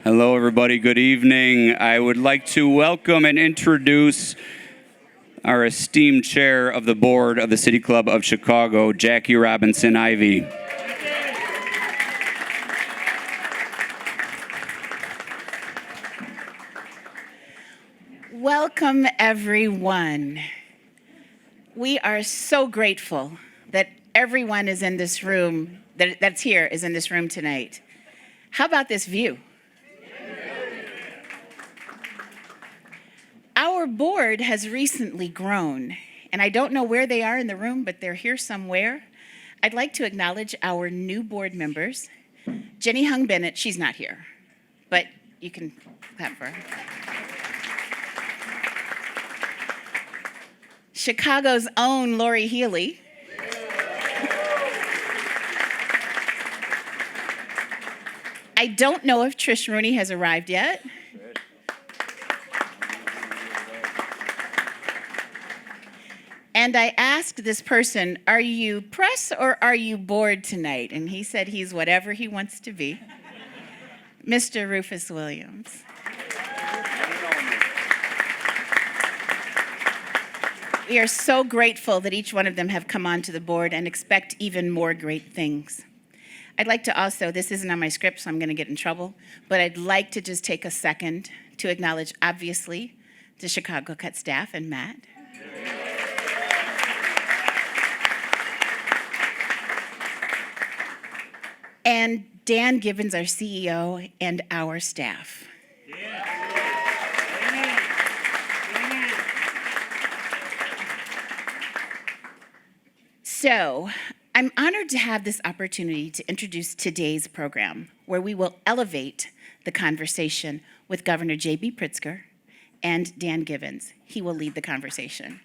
Hello, everybody. Good evening. I would like to welcome and introduce our esteemed chair of the board of the City Club of Chicago, Jackie Robinson Ivy. Welcome, everyone. We are so grateful that everyone is in this room, that's here is in this room tonight. How about this view? Our board has recently grown, and I don't know where they are in the room, but they're here somewhere. I'd like to acknowledge our new board members. Jenny Hung Bennett, she's not here, but you can clap for her. Chicago's own Lori Healy. I don't know if Trish Rooney has arrived yet. And I asked this person, are you press or are you bored tonight? And he said he's whatever he wants to be. Mr. Rufus Williams. We are so grateful that each one of them have come onto the board and expect even more great things. I'd like to also, this isn't on my script, so I'm going to get in trouble, but I'd like to just take a second to acknowledge, obviously, the Chicago Cut staff and Matt. And Dan Gibbons, our CEO, and our staff. So, I'm honored to have this opportunity to introduce today's program, where we will elevate the conversation with Governor JB Pritzker and Dan Gibbons. He will lead the conversation.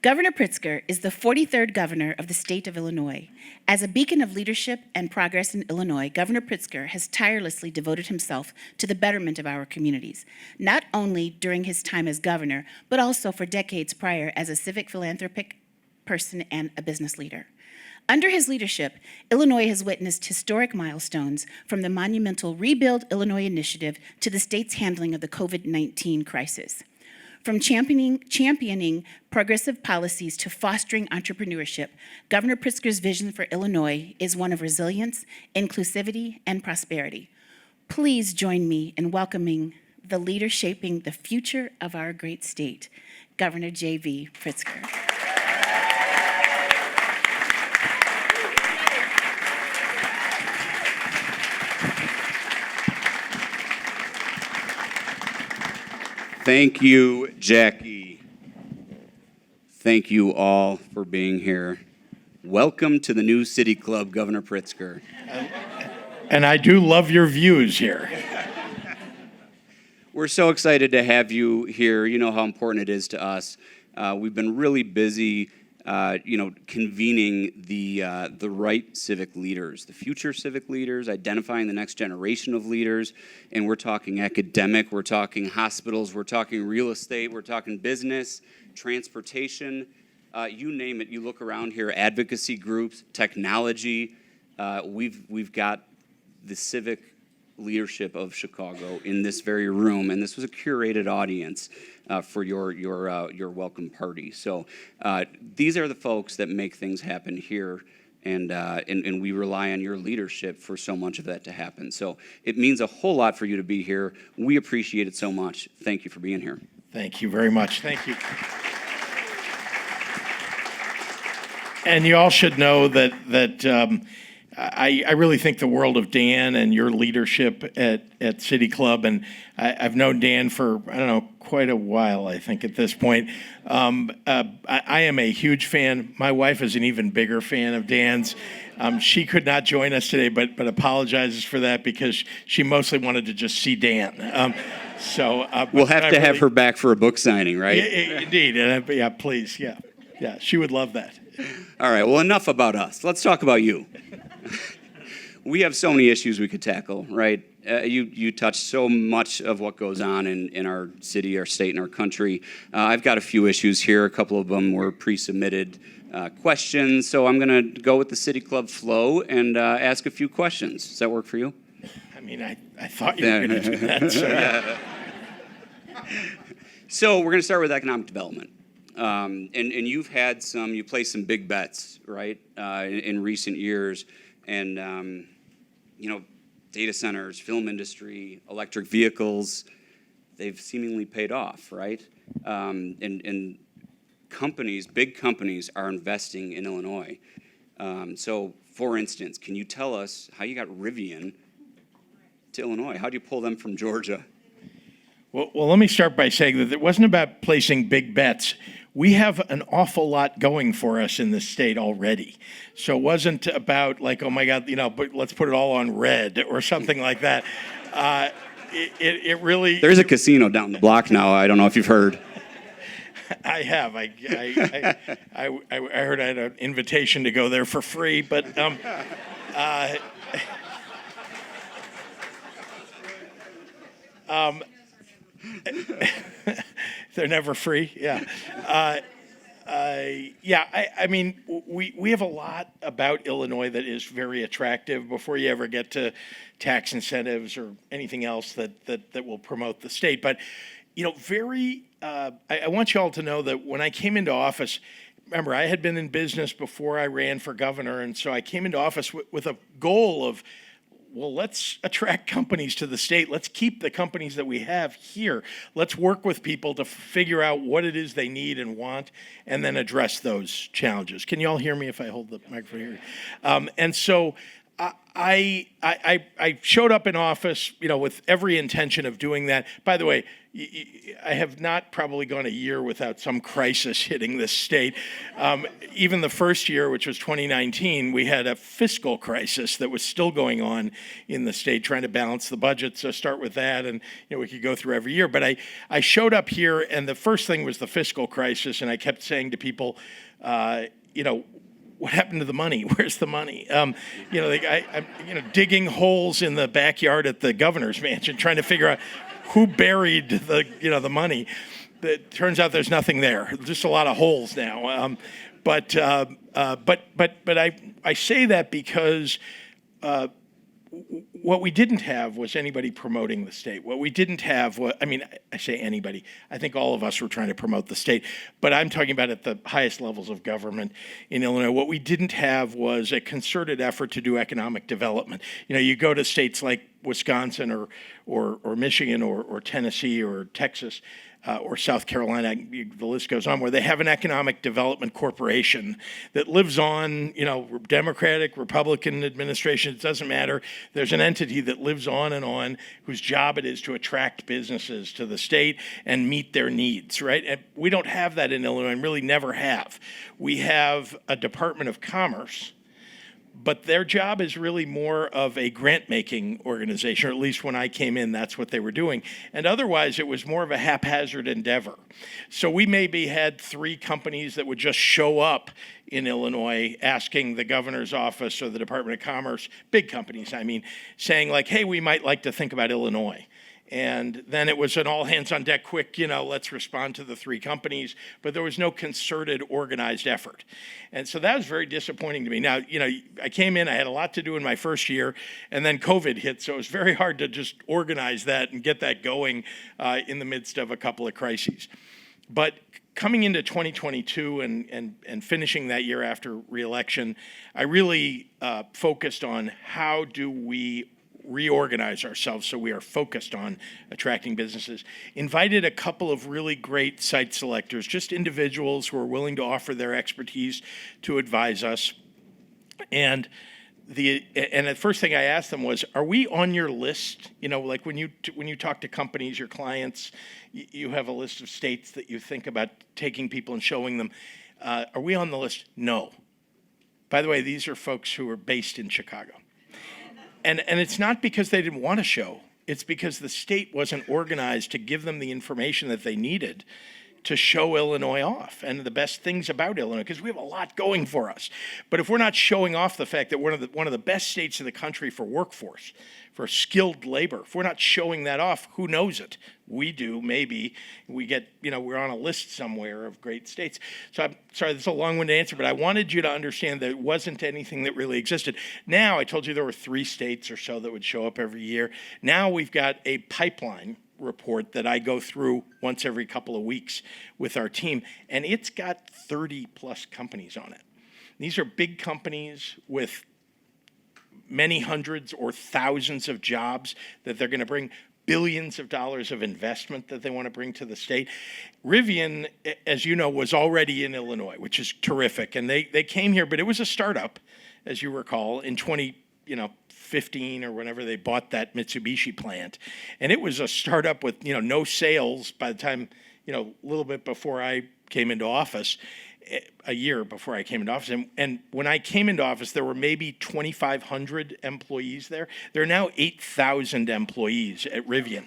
Governor Pritzker is the 43rd governor of the state of Illinois. As a beacon of leadership and progress in Illinois, Governor Pritzker has tirelessly devoted himself to the betterment of our communities, not only during his time as governor, but also for decades prior as a civic philanthropic person and a business leader. Under his leadership, Illinois has witnessed historic milestones, from the monumental Rebuild Illinois initiative to the state's handling of the COVID-19 crisis. From championing progressive policies to fostering entrepreneurship, Governor Pritzker's vision for Illinois is one of resilience, inclusivity, and prosperity. Please join me in welcoming the leader shaping the future of our great state, Governor JB Pritzker. Thank you, Jackie. Thank you all for being here. Welcome to the new City Club, Governor Pritzker. And I do love your views here. We're so excited to have you here. You know how important it is to us. We've been really busy, convening the right civic leaders, the future civic leaders, identifying the next generation of leaders. And we're talking academic, we're talking hospitals, we're talking real estate, we're talking business, transportation, you name it. You look around here, advocacy groups, technology. We've got the civic leadership of Chicago in this very room, and this was a curated audience for your welcome party. So these are the folks that make things happen here, and we rely on your leadership for so much of that to happen. So it means a whole lot for you to be here. We appreciate it so much. Thank you for being here. Thank you very much. Thank you. And you all should know that I really think the world of Dan and your leadership at City Club, and I've known Dan for, quite a while, I think, at this point. I am a huge fan. My wife is an even bigger fan of Dan's. She could not join us today, but apologizes for that because she mostly wanted to just see Dan. We'll have to have her back for a book signing, right? Indeed. Yeah, please. Yeah, she would love that. All right, well, enough about us. Let's talk about you. We have so many issues we could tackle, right? You touched so much of what goes on in our city, our state, and our country. I've got a few issues here. A couple of them were pre-submitted questions. So I'm going to go with the City Club flow and ask a few questions. Does that work for you? I mean, I thought you were going to do that. So, yeah. So we're going to start with economic development. And you've had you placed some big bets, right, in recent years. And, data centers, film industry, electric vehicles, they've seemingly paid off, right? And companies, big companies, are investing in Illinois. So, for instance, can you tell us how you got Rivian to Illinois? How do you pull them from Georgia? Well, let me start by saying that it wasn't about placing big bets. We have an awful lot going for us in this state already. So it wasn't about like, oh my God, but let's put it all on red or something like that. It really... There's a casino down the block now. I don't know if you've heard. I have. I heard I had an invitation to go there for free, but they're never free. Yeah. I mean, we have a lot about Illinois that is very attractive before you ever get to tax incentives or anything else that will promote the state. But, I want you all to know that when I came into office, remember, I had been in business before I ran for governor. And so I came into office with a goal of, well, let's attract companies to the state. Let's keep the companies that we have here. Let's work with people to figure out what it is they need and want, and then address those challenges. Can you all hear me if I hold the microphone here? And so I showed up in office, with every intention of doing that. By the way, I have not probably gone a year without some crisis hitting this state. Even the first year, which was 2019, we had a fiscal crisis that was still going on in the state, trying to balance the budget. So start with that, and we could go through every year. But I showed up here, and the first thing was the fiscal crisis, and I kept saying to people, what happened to the money? Where's the money? I'm digging holes in the backyard at the governor's mansion, trying to figure out who buried the money. It turns out there's nothing there. Just a lot of holes now. But I say that because what we didn't have was anybody promoting the state. What we didn't have was, I say anybody. I think all of us were trying to promote the state, but I'm talking about at the highest levels of government in Illinois. What we didn't have was a concerted effort to do economic development. You go to states like Wisconsin or Michigan or Tennessee or Texas, or South Carolina, the list goes on, where they have an economic development corporation that lives on, Democratic, Republican administration, it doesn't matter. There's an entity that lives on, whose job it is to attract businesses to the state and meet their needs, right? And we don't have that in Illinois, and really never have. We have a Department of Commerce, but their job is really more of a grant-making organization, or at least when I came in, that's what they were doing. And otherwise, it was more of a haphazard endeavor. So we maybe had 3 companies that would just show up in Illinois asking the governor's office or the Department of Commerce, big companies, saying like, hey, we might like to think about Illinois. And then it was an all-hands-on-deck quick, let's respond to the 3 companies. But there was no concerted, organized effort. And so that was very disappointing to me. Now, I came in, I had a lot to do in my first year, and then COVID hit. So it was very hard to just organize that and get that going in the midst of a couple of crises. But coming into 2022 and finishing that year after re-election, I really focused on how do we reorganize ourselves so we are focused on attracting businesses. Invited a couple of really great site selectors, just individuals who are willing to offer their expertise to advise us. And the first thing I asked them was, are we on your list? Like when you talk to companies, your clients, you have a list of states that you think about taking people and showing them. Are we on the list? No. By the way, these are folks who are based in Chicago. And it's not because they didn't want to show. It's because the state wasn't organized to give them the information that they needed to show Illinois off and the best things about Illinois, because we have a lot going for us. But if we're not showing off the fact that one of the best states in the country for workforce, for skilled labor, if we're not showing that off, who knows it? We do, maybe. We get, we're on a list somewhere of great states. So I'm sorry, this is a long-winded answer, but I wanted you to understand that it wasn't anything that really existed. Now, I told you there were 3 states or so that would show up every year. Now we've got a pipeline report that I go through once every couple of weeks with our team, and it's got 30 plus companies on it. These are big companies with many hundreds or thousands of jobs that they're going to bring, billions of dollars of investment that they want to bring to the state. Rivian, as you know, was already in Illinois, which is terrific, and they came here, but it was a startup, as you recall, in 2015 or whenever they bought that Mitsubishi plant. And it was a startup with, no sales by the time, a little bit before I came into office, a year before I came into office. And when I came into office, there were maybe 2,500 employees there. There are now 8,000 employees at Rivian.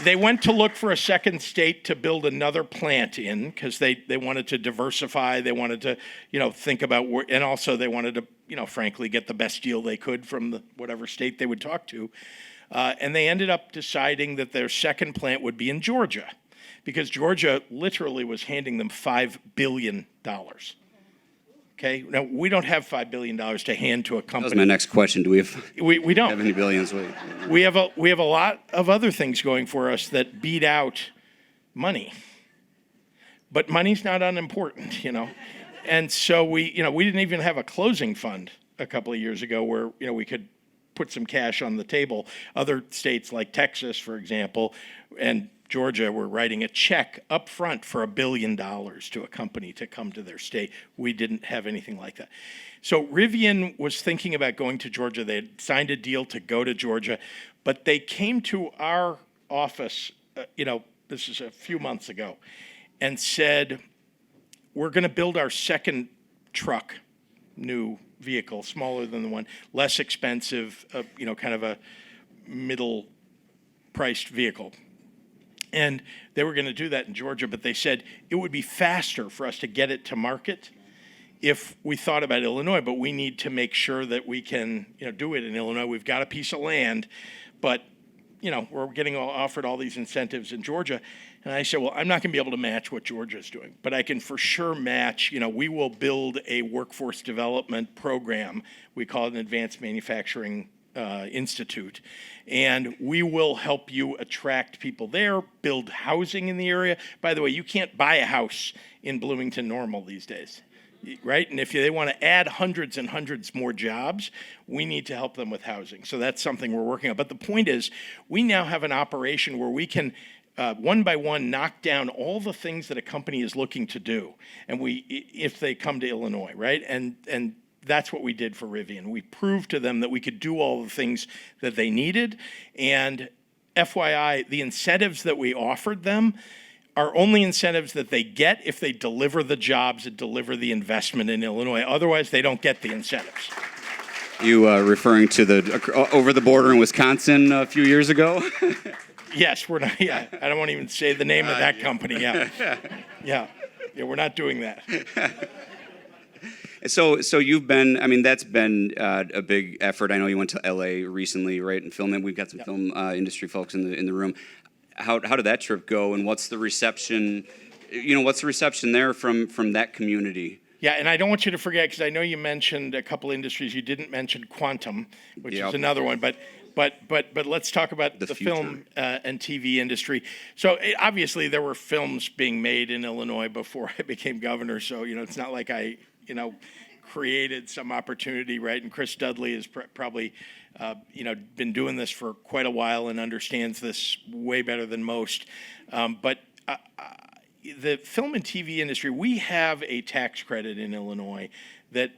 They went to look for a second state to build another plant in because they wanted to diversify. They wanted to, think about and also they wanted to, frankly, get the best deal they could from whatever state they would talk to. And they ended up deciding that their second plant would be in Georgia because Georgia literally was handing them $5 billion. Okay, now we don't have $5 billion to hand to a company. That was my next question. Do we have? We don't have any billions? We have a lot of other things going for us that beat out money, but money's not unimportant, And so we didn't even have a closing fund a couple of years ago where we could put some cash on the table. Other states like Texas, for example, and Georgia were writing a check up front for $1 billion to a company to come to their state. We didn't have anything like that. So Rivian was thinking about going to Georgia. They had signed a deal to go to Georgia, but they came to our office, this is a few months ago, and said, we're going to build our second truck, new vehicle, smaller than the one, less expensive, kind of a middle-priced vehicle. And they were going to do that in Georgia, but they said it would be faster for us to get it to market if we thought about Illinois, but we need to make sure that we can, do it in Illinois. We've got a piece of land, but, we're getting offered all these incentives in Georgia. And I said, well, I'm not going to be able to match what Georgia is doing, but I can for sure match, we will build a workforce development program. We call it an advanced manufacturing institute, and we will help you attract people there, build housing in the area. By the way, you can't buy a house in Bloomington Normal these days, right? And if they want to add hundreds and hundreds more jobs, we need to help them with housing. So that's something we're working on. But the point is, we now have an operation where we can one by one knock down all the things that a company is looking to do, and if they come to Illinois, right? And that's what we did for Rivian. We proved to them that we could do all the things that they needed. And FYI, the incentives that we offered them are only incentives that they get if they deliver the jobs and deliver the investment in Illinois. Otherwise, they don't get the incentives. You referring to the over the border in Wisconsin a few years ago? Yes, we're not. Yeah, I don't want to even say the name of that company. Yeah, we're not doing that. So you've been, that's been a big effort. I know you went to LA recently, right, and filming. We've got some film industry folks in the room. How did that trip go, and what's the reception? What's the reception there from that community? Yeah, and I don't want you to forget, because I know you mentioned a couple industries. You didn't mention quantum, which is another one, but let's talk about the film and TV industry. So obviously there were films being made in Illinois before I became governor. So it's not like I created some opportunity, right? And Chris Dudley has probably been doing this for quite a while and understands this way better than most. But the film and TV industry, we have a tax credit in Illinois that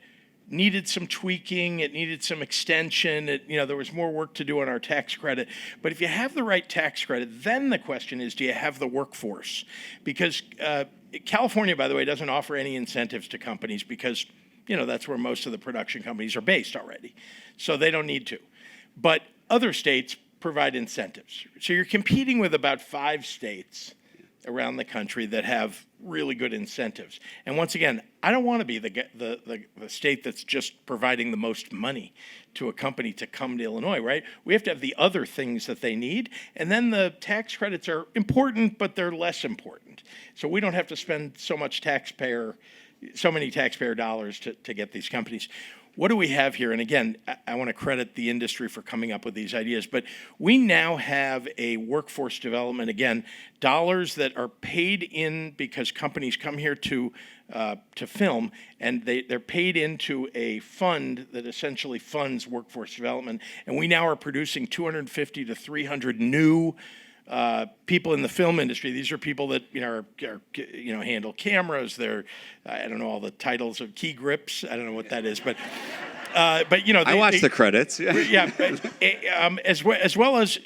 needed some tweaking, it needed some extension, there was more work to do on our tax credit. But if you have the right tax credit, then the question is, do you have the workforce? Because California, by the way, doesn't offer any incentives to companies because, that's where most of the production companies are based already. So they don't need to. But other states, provide incentives. So you're competing with about 5 states around the country that have really good incentives. And once again, I don't want to be the state that's just providing the most money to a company to come to Illinois, right? We have to have the other things that they need. And then the tax credits are important, but they're less important. So we don't have to spend so many taxpayer dollars to get these companies. What do we have here? And again, I want to credit the industry for coming up with these ideas, but we now have a workforce development, again, dollars that are paid in because companies come here to film, and they're paid into a fund that essentially funds workforce development. And we now are producing 250 to 300 new people in the film industry. These are people that handle cameras. They're I don't know all the titles of key grips. I don't know what that is, but I watch the credits. Yeah, as well as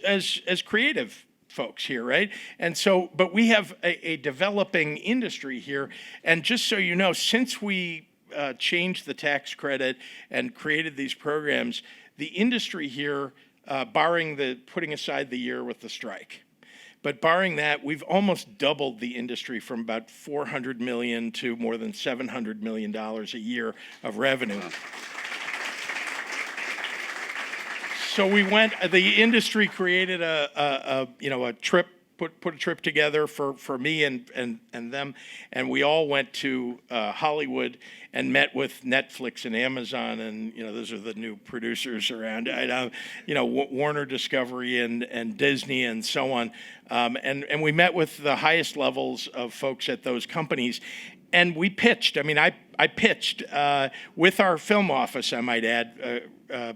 creative folks here, right? And so, but we have a developing industry here. And just so you know, since we changed the tax credit and created these programs, the industry here, barring putting aside the year with the strike. But barring that, we've almost doubled the industry from about $400 million to more than $700 million a year of revenue. Wow. So the industry created a trip, put a trip together for me and them, and we all went to Hollywood and met with Netflix and Amazon, and those are the new producers around, Warner Discovery and Disney and so on, and we met with the highest levels of folks at those companies, and we pitched. I pitched with our film office, I might add.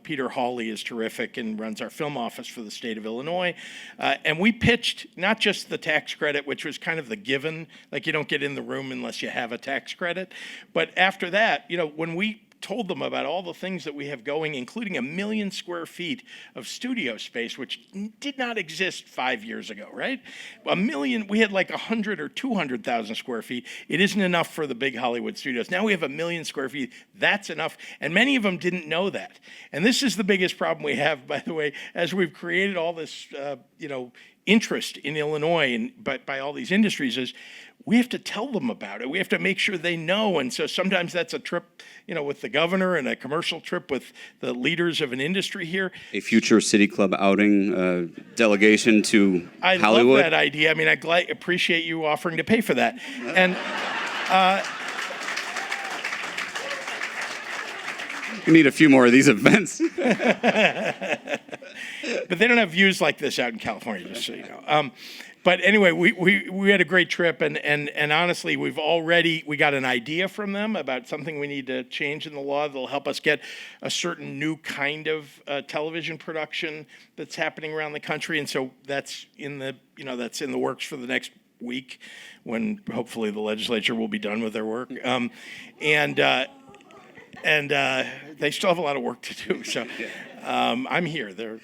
Peter Hawley is terrific and runs our film office for the state of Illinois. And we pitched not just the tax credit, which was kind of the given, like you don't get in the room unless you have a tax credit. But after that, when we told them about all the things that we have going, including 1 million square feet of studio space, which did not exist 5 years ago, right? 1 million, we had like 100 or 200,000 square feet. It isn't enough for the big Hollywood studios. Now we have 1 million square feet. That's enough. And many of them didn't know that. And this is the biggest problem we have, by the way, as we've created all this, interest in Illinois and by all these industries, is we have to tell them about it. We have to make sure they know. And so sometimes that's a trip, with the governor, and a commercial trip with the leaders of an industry here. A future City Club outing delegation to Hollywood. I love that idea. I appreciate you offering to pay for that. And we need a few more of these events. But they don't have views like this out in California, just so you know. But anyway, we had a great trip, and honestly, we got an idea from them about something we need to change in the law that'll help us get a certain new kind of television production that's happening around the country, and so that's in the works for the next week, when hopefully the legislature will be done with their work, and they still have a lot of work to do. So I'm here. They're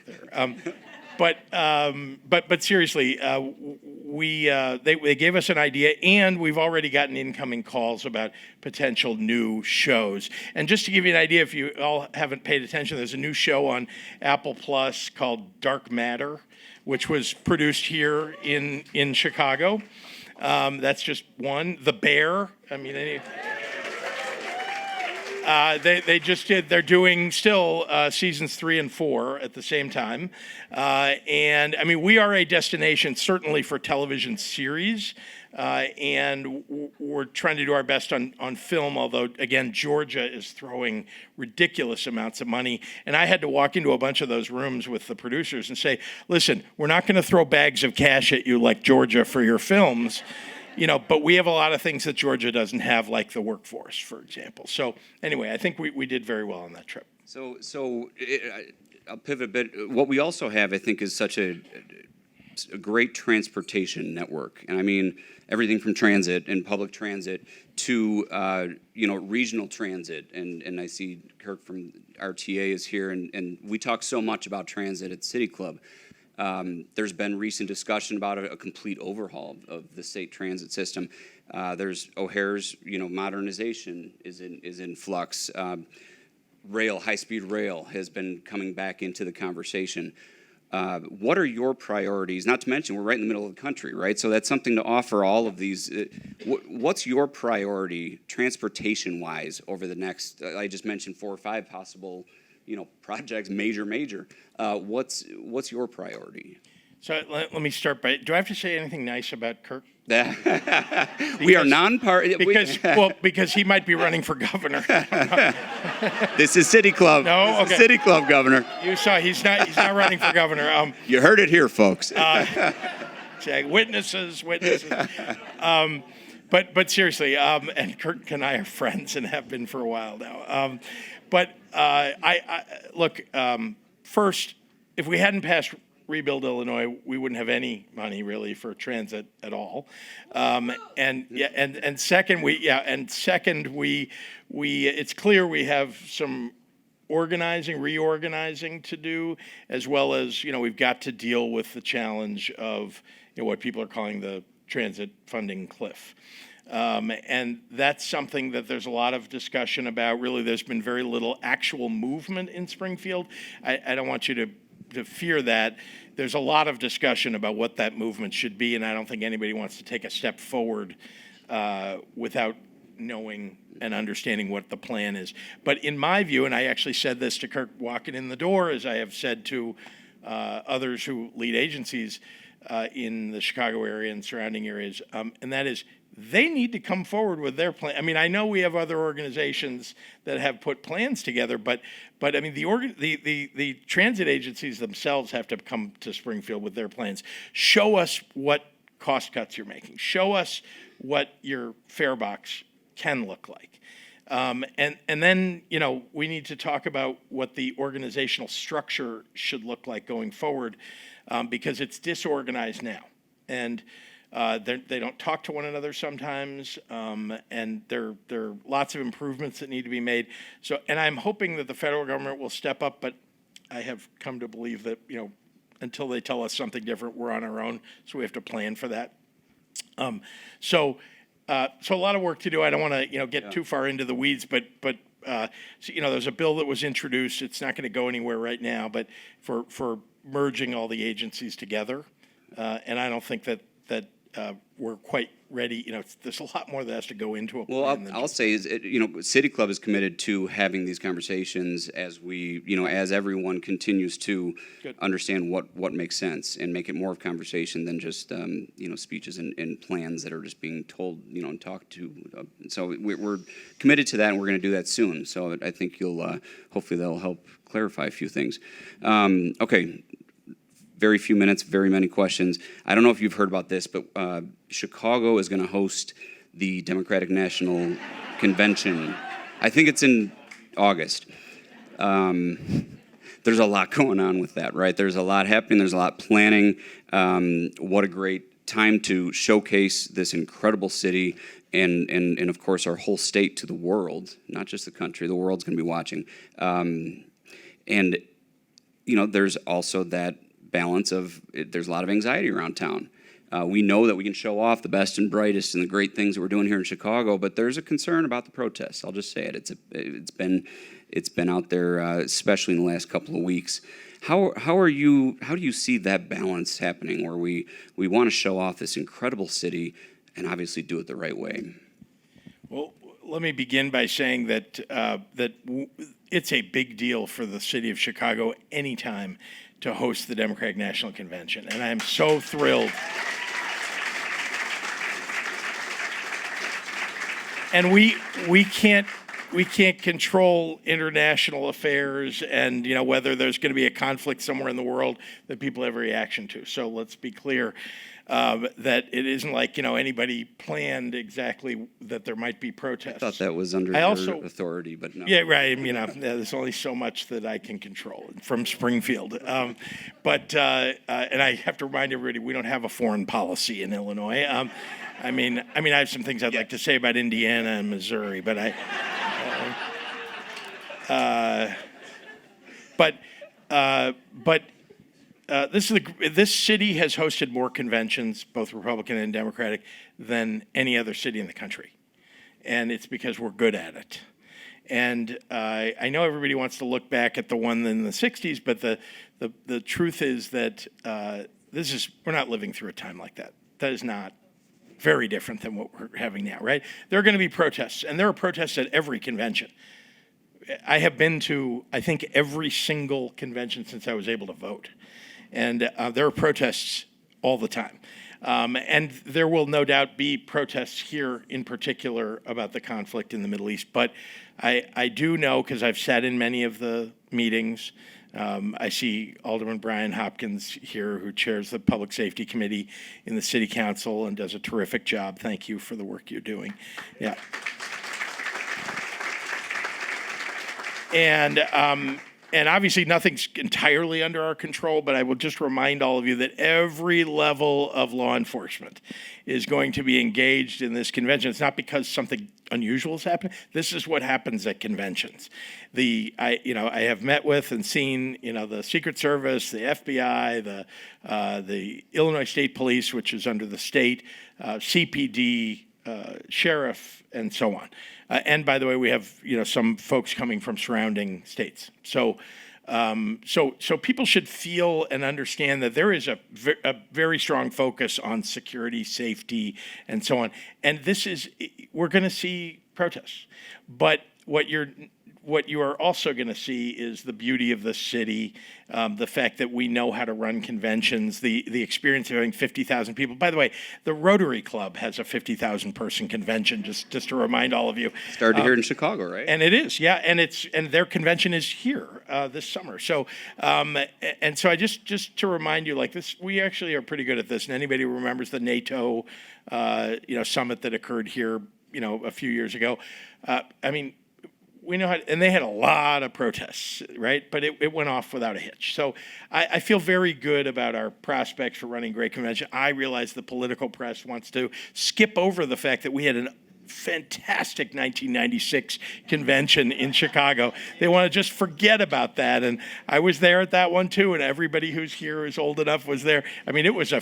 But seriously, they gave us an idea, and we've already gotten incoming calls about potential new shows. And just to give you an idea, if you all haven't paid attention, there's a new show on Apple Plus called Dark Matter, which was produced here in Chicago. That's just one. The Bear. They just did. They're doing still seasons 3 and 4 at the same time, and we are a destination certainly for television series, and we're trying to do our best on film. Although again, Georgia is throwing ridiculous amounts of money, and I had to walk into a bunch of those rooms with the producers and say, "Listen, we're not going to throw bags of cash at you like Georgia for your films." But we have a lot of things that Georgia doesn't have, like the workforce, for example. So anyway, I think we did very well on that trip. So I'll pivot a bit. What we also have, I think, is such a great transportation network. And everything from transit and public transit to, regional transit. And I see Kirk from RTA is here, and we talk so much about transit at City Club. There's been recent discussion about a complete overhaul of the state transit system. There's O'Hare's, modernization is in flux. High-speed rail has been coming back into the conversation. What are your priorities? Not to mention, we're right in the middle of the country, right? So that's something to offer all of these. What's your priority, transportation-wise, over the next? I just mentioned 4 or 5 possible, projects, major. What's your priority? So let me start by, do I have to say anything nice about Kirk? We are non-party. Because he might be running for governor. This is City Club. No, This is okay. City Club, Governor. You saw he's not running for governor. You heard it here, folks. Witnesses. But seriously, and Kirk and I are friends and have been for a while now. I look. First, if we hadn't passed Rebuild Illinois, we wouldn't have any money really for transit at all. And second, it's clear we have some reorganizing to do, as well as, we've got to deal with the challenge of, what people are calling the transit funding cliff. And that's something that there's a lot of discussion about. Really, there's been very little actual movement in Springfield. I don't want you to fear that. There's a lot of discussion about what that movement should be, and I don't think anybody wants to take a step forward without knowing and understanding what the plan is. But in my view, and I actually said this to Kirk walking in the door, as I have said to others who lead agencies in the Chicago area and surrounding areas, and that is, they need to come forward with their plan. I mean, I know we have other organizations that have put plans together, but I mean, the transit agencies themselves have to come to Springfield with their plans. Show us what cost cuts you're making. Show us what your fare box can look like. And then, we need to talk about what the organizational structure should look like going forward, because it's disorganized now. And they don't talk to one another sometimes, and there are lots of improvements that need to be made. So, and I'm hoping that the federal government will step up, but I have come to believe that, until they tell us something different, we're on our own, so we have to plan for that. So a lot of work to do. I don't want to, get too far into the weeds, but there's a bill that was introduced. It's not going to go anywhere right now, but for merging all the agencies together, and I don't think that we're quite ready. There's a lot more that has to go into it. Well, I'll say is, City Club is committed to having these conversations as we, as everyone continues to understand what makes sense and make it more of conversation than just, speeches and plans that are just being told, and talked to. So we're committed to that, and we're going to do that soon. So I think hopefully that'll help clarify a few things. Okay. Very few minutes, very many questions. I don't know if you've heard about this, but Chicago is going to host the Democratic National Convention. I think it's in August. There's a lot going on with that, right? There's a lot happening. There's a lot planning. What a great time to showcase this incredible city and of course, our whole state to the world, not just the country. The world's going to be watching. And there's also that balance of there's a lot of anxiety around town. We know that we can show off the best and brightest and the great things that we're doing here in Chicago, but there's a concern about the protests. I'll just say it. It's been out there, especially in the last couple of weeks. How do you see that balance happening, where we want to show off this incredible city and obviously do it the right way? Well, let me begin by saying that it's a big deal for the city of Chicago anytime to host the Democratic National Convention, and I am so thrilled. And we can't control international affairs and whether there's going to be a conflict somewhere in the world that people have a reaction to. So let's be clear that it isn't like anybody planned exactly that there might be protests. I thought that was under your authority, but no. Yeah, right. There's only so much that I can control from Springfield. But I have to remind everybody, we don't have a foreign policy in Illinois. I mean, I have some things I'd like to say about Indiana and Missouri, but this city has hosted more conventions, both Republican and Democratic, than any other city in the country, and it's because we're good at it. And I know everybody wants to look back at the one in the 60s, but the truth is that we're not living through a time like that. That is not very different than what we're having now, right? There are going to be protests, and there are protests at every convention. I have been to, I think, every single convention since I was able to vote. And there are protests all the time. And there will no doubt be protests here in particular about the conflict in the Middle East. But I do know, because I've sat in many of the meetings, I see Alderman Brian Hopkins here, who chairs the Public Safety Committee in the City Council and does a terrific job. Thank you for the work you're doing. Yeah. And obviously nothing's entirely under our control, but I will just remind all of you that every level of law enforcement is going to be engaged in this convention. It's not because something unusual has happened. This is what happens at conventions. I have met with and seen, the Secret Service, the FBI, the Illinois State Police, which is under the state, CPD, sheriff, and so on. And by the way, we have some folks coming from surrounding states. So people should feel and understand that there is a very strong focus on security, safety, and so on. And we're going to see protests. But what you are also going to see is the beauty of the city, the fact that we know how to run conventions, the experience of having 50,000 people. By the way, the Rotary Club has a 50,000 person convention, just to remind all of you. Started here in Chicago, right? And it is, yeah, and their convention is here this summer. So so I just to remind you, like this, we actually are pretty good at this. And anybody who remembers the NATO summit that occurred here a few years ago, we know how, and they had a lot of protests, right? But it went off without a hitch. So I feel very good about our prospects for running a great convention. I realize the political press wants to skip over the fact that we had an fantastic 1996 convention in Chicago. They want to just forget about that. And I was there at that one too, and everybody who's here is old enough was there. I mean, it was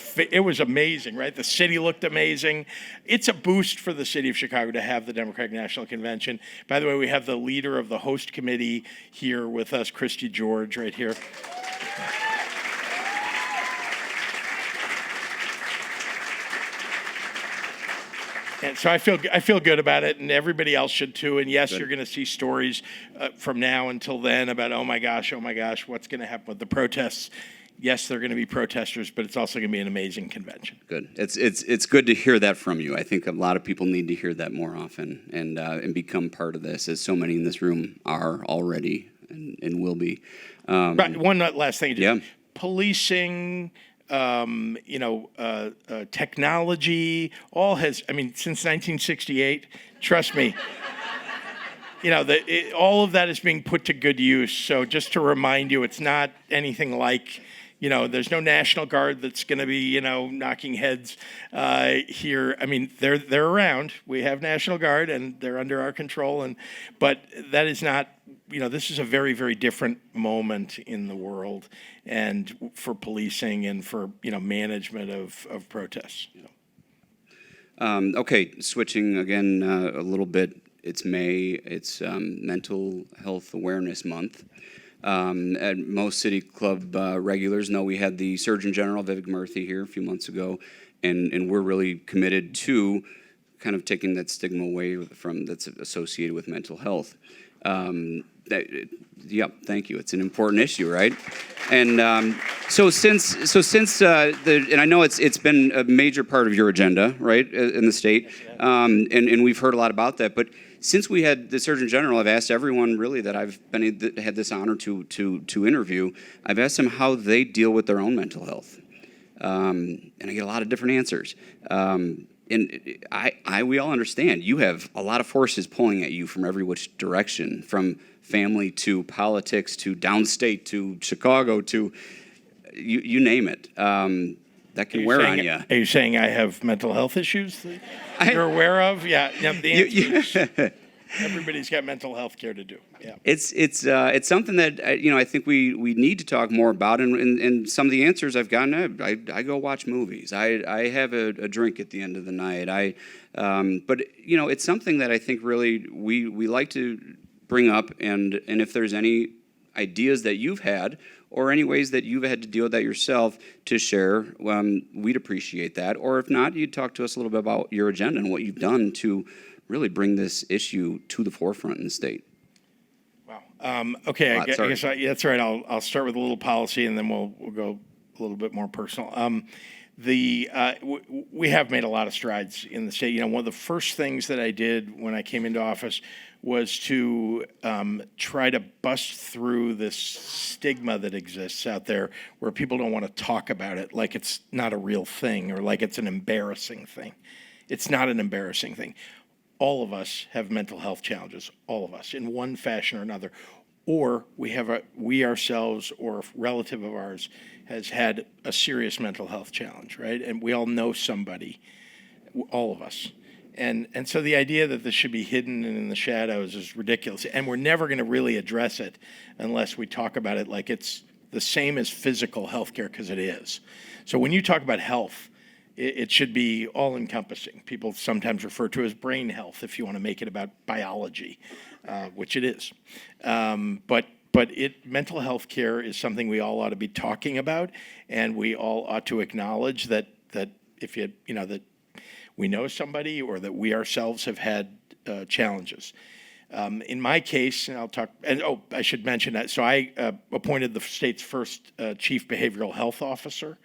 amazing, right? The city looked amazing. It's a boost for the city of Chicago to have the Democratic National Convention. By the way, we have the leader of the host committee here with us, Christy George, right here. And so I feel good about it, and everybody else should too. And yes, You're going to see stories from now until then about oh my gosh, what's going to happen with the protests. Yes, there are going to be protesters, but it's also going to be an amazing convention. Good. It's good to hear that from you. I think a lot of people need to hear that more often and become part of this, as so many in this room are already and will be. Right. One last thing. Yeah. Policing. Technology, since 1968, trust me, all of that is being put to good use. So just to remind you, it's not anything like, there's no National Guard that's going to be, knocking heads here. I mean, they're around. We have National Guard, and they're under our control. But that is not, this is a very, very different moment in the world, and for policing and for management of protests. Okay, switching again a little bit. It's May. It's Mental Health Awareness Month. And most City Club regulars know we had the Surgeon General, Vivek Murthy, here a few months ago, and we're really committed to kind of taking that stigma away from that's associated with mental health. Thank you. It's an important issue, right? And so since and I know it's been a major part of your agenda, right, in the state, and we've heard a lot about that. But since we had the Surgeon General, I've asked everyone really that I've had this honor to interview. I've asked them how they deal with their own mental health, and I get a lot of different answers. And we all understand you have a lot of forces pulling at you from every which direction, from family to politics to downstate to Chicago to you name it. That can wear on you. Are you saying I have mental health issues that you're aware of? Yeah. The answer is everybody's got mental health care to do. Yeah. It's something that I think we need to talk more about, and some of the answers I've gotten. I go watch movies. I have a drink at the end of the night. But it's something that I think really we like to bring up, and if there's any ideas that you've had or any ways that you've had to deal with that yourself to share, we'd appreciate that. Or if not, you'd talk to us a little bit about your agenda and what you've done to really bring this issue to the forefront in the state. Wow. Okay, I Sorry. guess that's right. I'll start with a little policy, and then we'll go a little bit more personal. We have made a lot of strides in the state. One of the first things that I did when I came into office was to try to bust through this stigma that exists out there where people don't want to talk about it like it's not a real thing or like it's an embarrassing thing. It's not an embarrassing thing. All of us have mental health challenges, all of us, in one fashion or another. Or we ourselves or a relative of ours has had a serious mental health challenge, right? And we all know somebody, all of us. And so the idea that this should be hidden and in the shadows is ridiculous. And we're never going to really address it unless we talk about it like it's the same as physical health care, because it is. So when you talk about health, it should be all-encompassing. People sometimes refer to it as brain health if you want to make it about biology, which it is. But mental health care is something we all ought to be talking about, and we all ought to acknowledge that if that we know somebody or that we ourselves have had challenges. In my case, and I'll talk, and I should mention that. So I appointed the state's first chief behavioral health officer.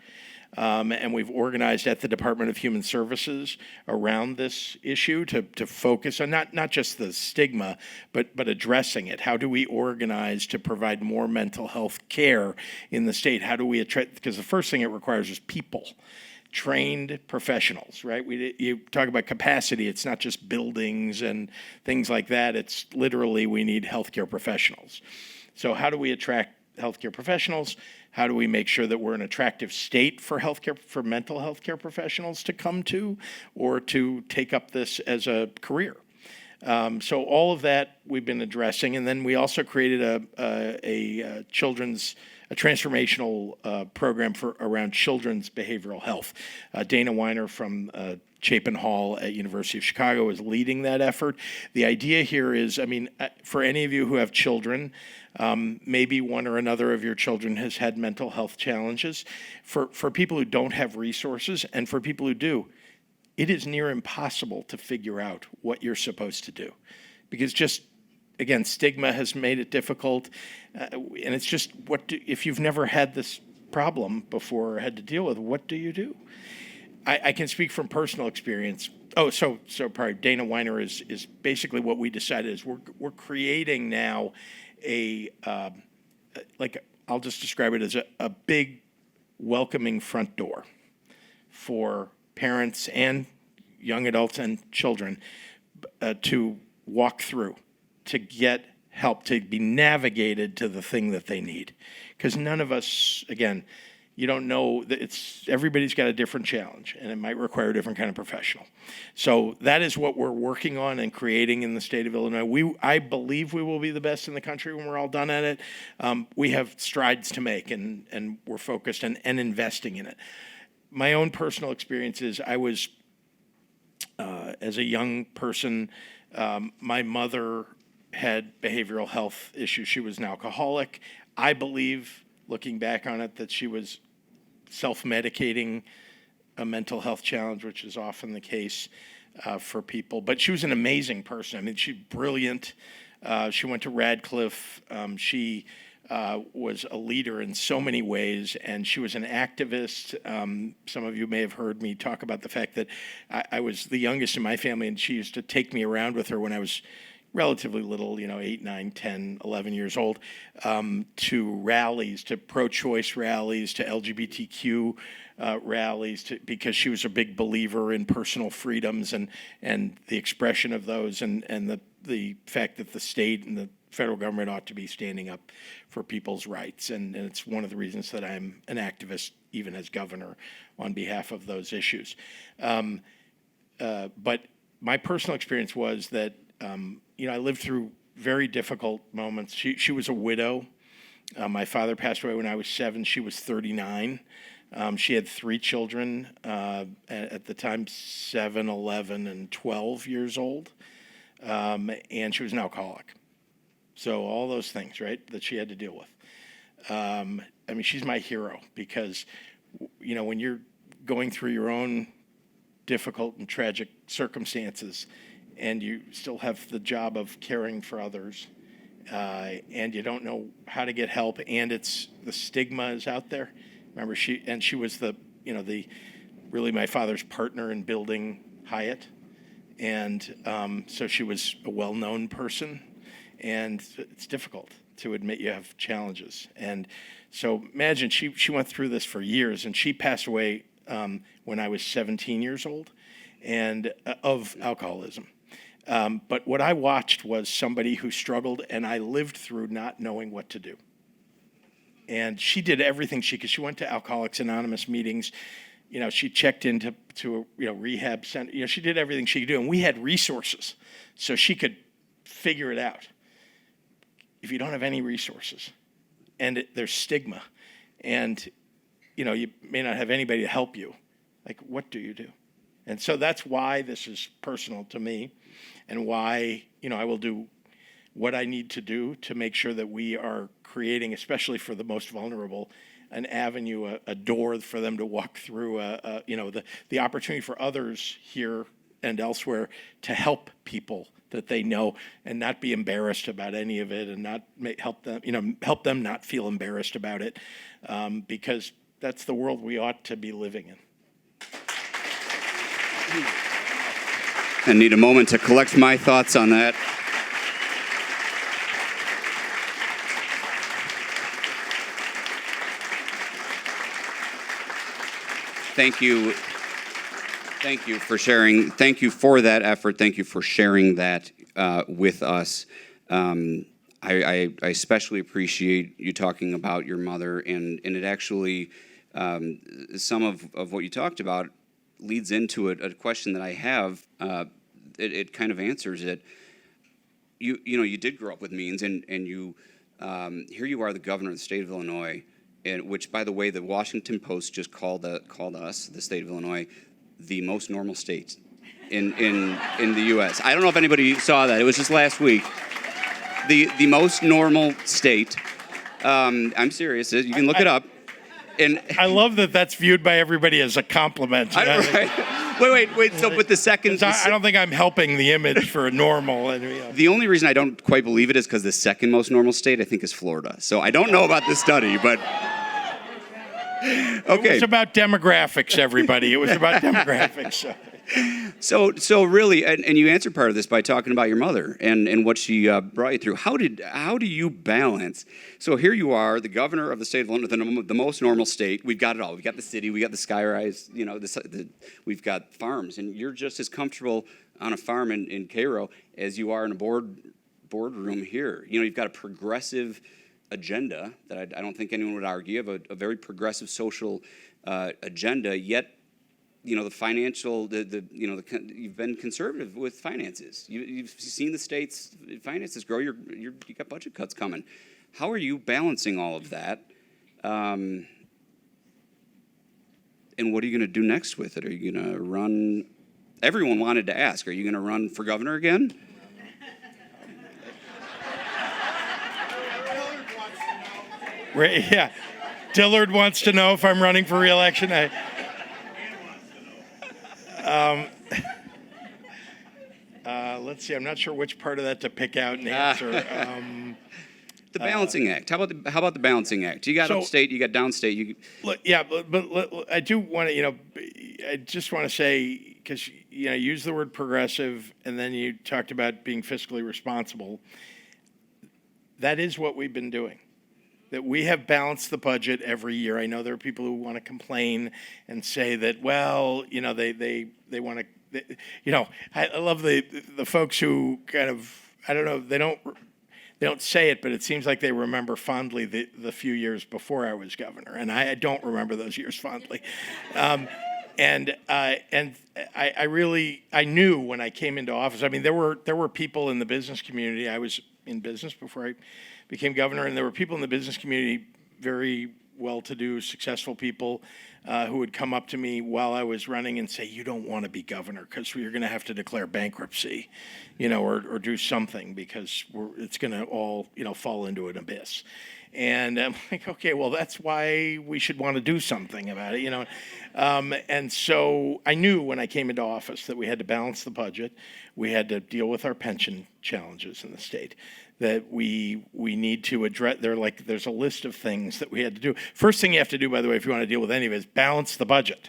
And we've organized at the Department of Human Services around this issue to focus on not just the stigma, but addressing it. How do we organize to provide more mental health care in the state? How do we attract, because the first thing it requires is people, trained professionals, right? You talk about capacity, it's not just buildings and things like that. It's literally we need healthcare professionals. So how do we attract healthcare professionals? How do we make sure that we're an attractive state for mental health care professionals to come to or to take up this as a career? So all of that we've been addressing, and then we also created a transformational program around children's behavioral health. Dana Weiner from Chapin Hall at University of Chicago is leading that effort. The idea here is, for any of you who have children, maybe one or another of your children has had mental health challenges. For people who don't have resources and for people who do, it is near impossible to figure out what you're supposed to do. Because again, stigma has made it difficult. And it's just, if you've never had this problem before or had to deal with, what do you do? I can speak from personal experience. So probably Dana Weiner is basically what we decided is we're creating now I'll just describe it as a big welcoming front door for parents and young adults and children to walk through, to get help, to be navigated to the thing that they need. Because none of us, again, you don't know that everybody's got a different challenge and it might require a different kind of professional. So that is what we're working on and creating in the state of Illinois. I believe we will be the best in the country when we're all done at it. We have strides to make and we're focused and investing in it. My own personal experience is I was, as a young person, my mother had behavioral health issues. She was an alcoholic. I believe, looking back on it, that she was self-medicating a mental health challenge, which is often the case for people. But she was an amazing person. She's brilliant. She went to Radcliffe. She was a leader in so many ways, and she was an activist. Some of you may have heard me talk about the fact that I was the youngest in my family, and she used to take me around with her when I was relatively little, 8, 9, 10, 11 years old, to rallies, to pro-choice rallies, to LGBTQ rallies, because she was a big believer in personal freedoms and the expression of those and the fact that the state and the federal government ought to be standing up for people's rights. And it's one of the reasons that I'm an activist, even as governor, on behalf of those issues. But my personal experience was that I lived through very difficult moments. She was a widow. My father passed away when I was 7. She was 39. She had 3 children at the time, 7, 11, and 12 years old. And she was an alcoholic. So all those things, right, that she had to deal with. I mean, she's my hero because, when you're going through your own difficult and tragic circumstances and you still have the job of caring for others, and you don't know how to get help, and the stigma is out there. Remember, she was the really my father's partner in building Hyatt, and so she was a well-known person, and it's difficult to admit you have challenges. And so imagine she went through this for years, and she passed away when I was 17 years old, and of alcoholism. But what I watched was somebody who struggled, and I lived through not knowing what to do. And she did everything she could. She went to Alcoholics Anonymous meetings. She checked into a rehab center. She did everything she could do, and we had resources, so she could figure it out. If you don't have any resources, and there's stigma, and you may not have anybody to help you, like, what do you do? And so that's why this is personal to me, and why I will do what I need to do to make sure that we are creating, especially for the most vulnerable, an avenue, a door for them to walk through, the opportunity for others here and elsewhere to help people that they know and not be embarrassed about any of it, and not help them not feel embarrassed about it, because that's the world we ought to be living in. I need a moment to collect my thoughts on that. Thank you. Thank you for sharing. Thank you for that effort. Thank you for sharing that with us. I especially appreciate you talking about your mother, and it actually, some of what you talked about leads into a question that I have. It kind of answers it. You did grow up with means, and you here you are, the governor of the state of Illinois, and which, by the way, the Washington Post just called us, the state of Illinois, the most normal state in the U.S. I don't know if anybody saw that. It was just last week. The most normal state. I'm serious. You can look it up. And I love that that's viewed by everybody as a compliment. Wait. So, but the second, I don't think I'm helping the image for a normal. The only reason I don't quite believe it is because the second most normal state, I think, is Florida. So I don't know about this study, but okay. It was about demographics, everybody. It was about demographics. So really, and you answered part of this by talking about your mother and what she brought you through. How do you balance? So here you are, the governor of the state of Illinois, the most normal state. We've got it all. We've got the city. We got the skyrise. We've got farms, and you're just as comfortable on a farm in Cairo as you are in a boardroom here. You've got a progressive agenda that I don't think anyone would argue of a very progressive social agenda. Yet, the financial, you've been conservative with finances. You've seen the state's finances grow. You got budget cuts coming. How are you balancing all of that? And what are you going to do next with it? Are you going to run? Everyone wanted to ask, are you going to run for governor again? Yeah. Dillard wants to know if I'm running for re-election. Let's see. I'm not sure which part of that to pick out and answer. The balancing act. How about the balancing act? You got upstate, you got downstate. But I do want to. I just want to say, because you use the word progressive, and then you talked about being fiscally responsible. That is what we've been doing. That we have balanced the budget every year. I know there are people who want to complain and say that, well, they want to. I love the folks who kind of, I don't know, they don't say it, but it seems like they remember fondly the few years before I was governor, and I don't remember those years fondly. And I knew when I came into office. I mean, there were people in the business community. I was in business before I became governor, and there were people in the business community, very well-to-do, successful people, who would come up to me while I was running and say, "You don't want to be governor because you're going to have to declare bankruptcy, or do something because it's going to all, fall into an abyss." And I'm like, okay, well, that's why we should want to do something about it, And so I knew when I came into office that we had to balance the budget. We had to deal with our pension challenges in the state, that we need to address. There's a list of things that we had to do. First thing you have to do, by the way, if you want to deal with any of it, is balance the budget.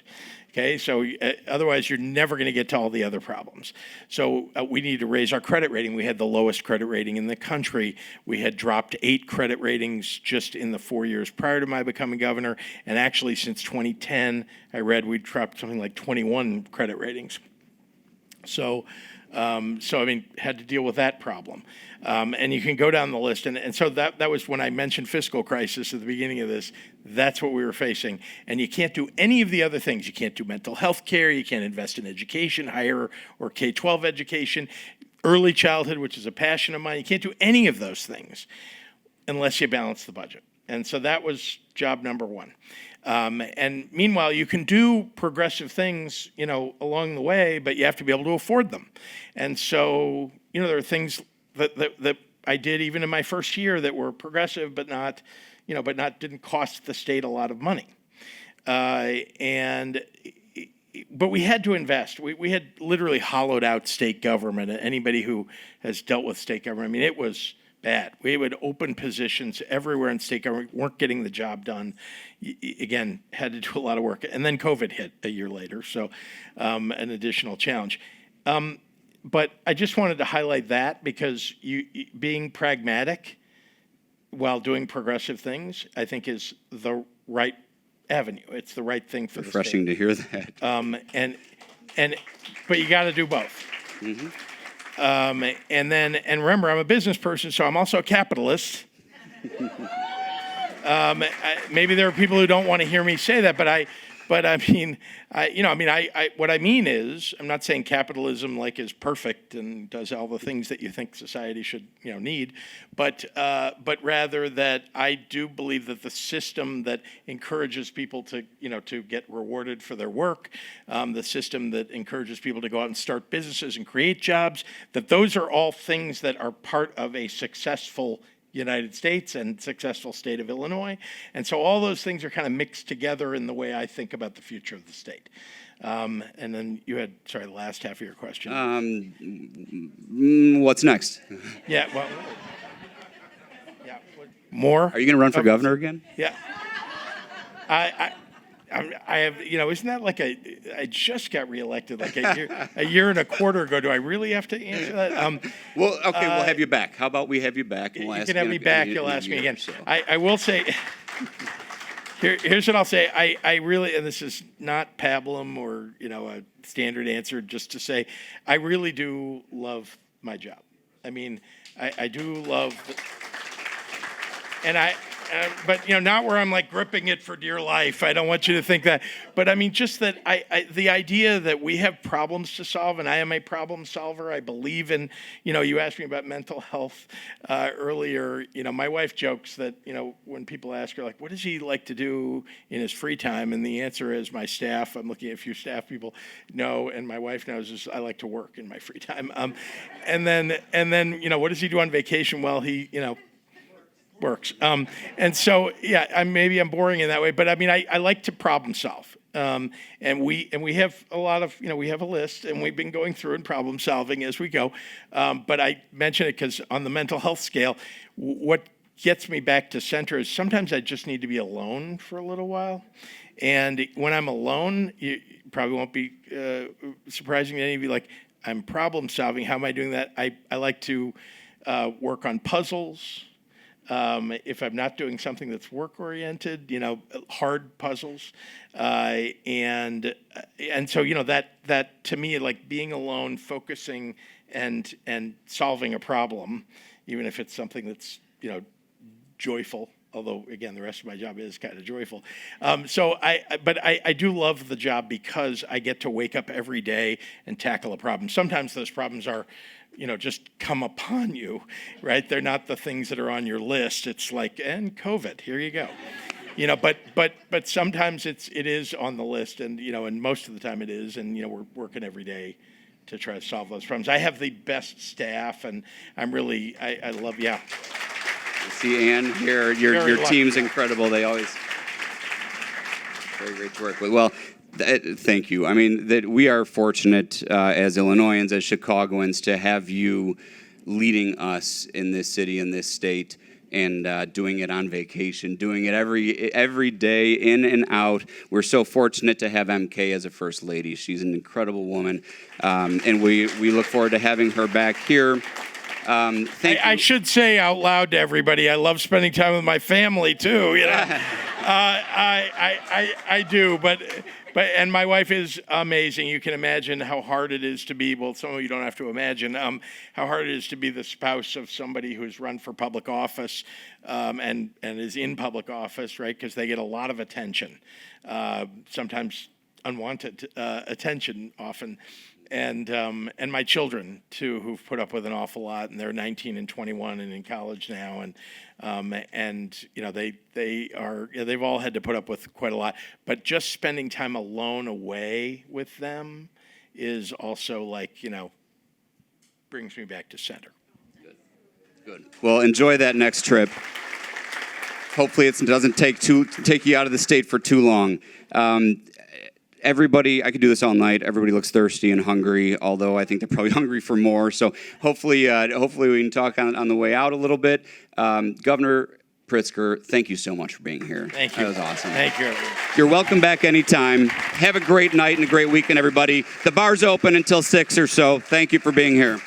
Okay, so otherwise you're never going to get to all the other problems. So we need to raise our credit rating. We had the lowest credit rating in the country. We had dropped 8 credit ratings just in the 4 years prior to my becoming governor. And actually since 2010, I read we dropped something like 21 credit ratings. So had to deal with that problem. And you can go down the list. And so that was when I mentioned fiscal crisis at the beginning of this. That's what we were facing. And you can't do any of the other things. You can't do mental health care. You can't invest in education, higher or K-12 education, early childhood, which is a passion of mine. You can't do any of those things unless you balance the budget. And so that was job number one. And meanwhile, you can do progressive things, along the way, but you have to be able to afford them. And so, there are things that I did even in my first year that were progressive, but didn't cost the state a lot of money. But we had to invest. We had literally hollowed out state government. Anybody who has dealt with state government, it was bad. We would open positions everywhere in state government, weren't getting the job done. Again, had to do a lot of work. And then COVID hit a year later, so an additional challenge. But I just wanted to highlight that because being pragmatic while doing progressive things, I think is the right avenue. It's the right thing for the state. Refreshing to hear that. But you got to do both. Mm-hmm. And remember, I'm a business person, so I'm also a capitalist. Maybe there are people who don't want to hear me say that, but what I mean is, I'm not saying capitalism is perfect and does all the things that you think society should, need, but rather that I do believe that the system that encourages people to get rewarded for their work, the system that encourages people to go out and start businesses and create jobs, that those are all things that are part of a successful United States and successful state of Illinois. And so all those things are kind of mixed together in the way I think about the future of the state. And then you had, the last half of your question. What's next? Yeah, well, more? Are you going to run for governor again? Yeah. I have, isn't that I just got reelected a year and a quarter ago. Do I really have to answer that? Well, okay, we'll have you back. How about we have you back? And we'll you can have me back. You'll ask me again. So. I will say, here's what I'll say. I really, and this is not pablum or, a standard answer, just to say, I really do love my job. I mean, I do love, but not where I'm gripping it for dear life. I don't want you to think that. But I mean, just that the idea that we have problems to solve, and I am a problem solver. I believe in, you asked me about mental health earlier. My wife jokes that, when people ask her, what does he like to do in his free time? And the answer is my staff. I'm looking at a few staff people know, and my wife knows is I like to work in my free time. And then, what does he do on vacation? Well, he, works. And so, maybe I'm boring in that way, but I mean, I like to problem solve. And we have a lot of, we have a list, and we've been going through and problem solving as we go. But I mention it because on the mental health scale, what gets me back to center is sometimes I just need to be alone for a little while. And when I'm alone, you probably won't be surprising to any of you, I'm problem solving. How am I doing that? I like to work on puzzles. If I'm not doing something that's work-oriented, hard puzzles, and so that to me, being alone, focusing, and solving a problem, even if it's something that's joyful. Although again, the rest of my job is kind of joyful. So I do love the job because I get to wake up every day and tackle a problem. Sometimes those problems are, just come upon you, right? They're not the things that are on your list. It's and COVID, here you go. but sometimes it is on the list, and and most of the time it is, and we're working every day to try to solve those problems. I have the best staff, and I love. Yeah. See Ann here. Your lucky. team's incredible. They always very great to work with. Well, thank you. I mean, that we are fortunate as Illinoisans, as Chicagoans, to have you leading us in this city, in this state, and doing it on vacation, doing it every day, in and out. We're so fortunate to have MK as a First Lady. She's an incredible woman, and we look forward to having her back here. I should say out loud to everybody, I love spending time with my family too. I do, but and my wife is amazing. You can imagine how hard it is to be. Well, some of you don't have to imagine how hard it is to be the spouse of somebody who's run for public office and is in public office, right? Because they get a lot of attention, sometimes unwanted attention, often. And my children too, who've put up with an awful lot, and they're 19 and 21 and in college now, and they've all had to put up with quite a lot. But just spending time alone away with them is also brings me back to center. Good. Well, enjoy that next trip. Hopefully, it doesn't take you out of the state for too long. Everybody, I could do this all night. Everybody looks thirsty and hungry, although I think they're probably hungry for more. So hopefully we can talk on the way out a little bit. Governor Pritzker, thank you so much for being here. Thank you. That was awesome. Thank you. You're welcome back anytime. Have a great night and a great weekend, everybody. The bar's open until 6 or so. Thank you for being here.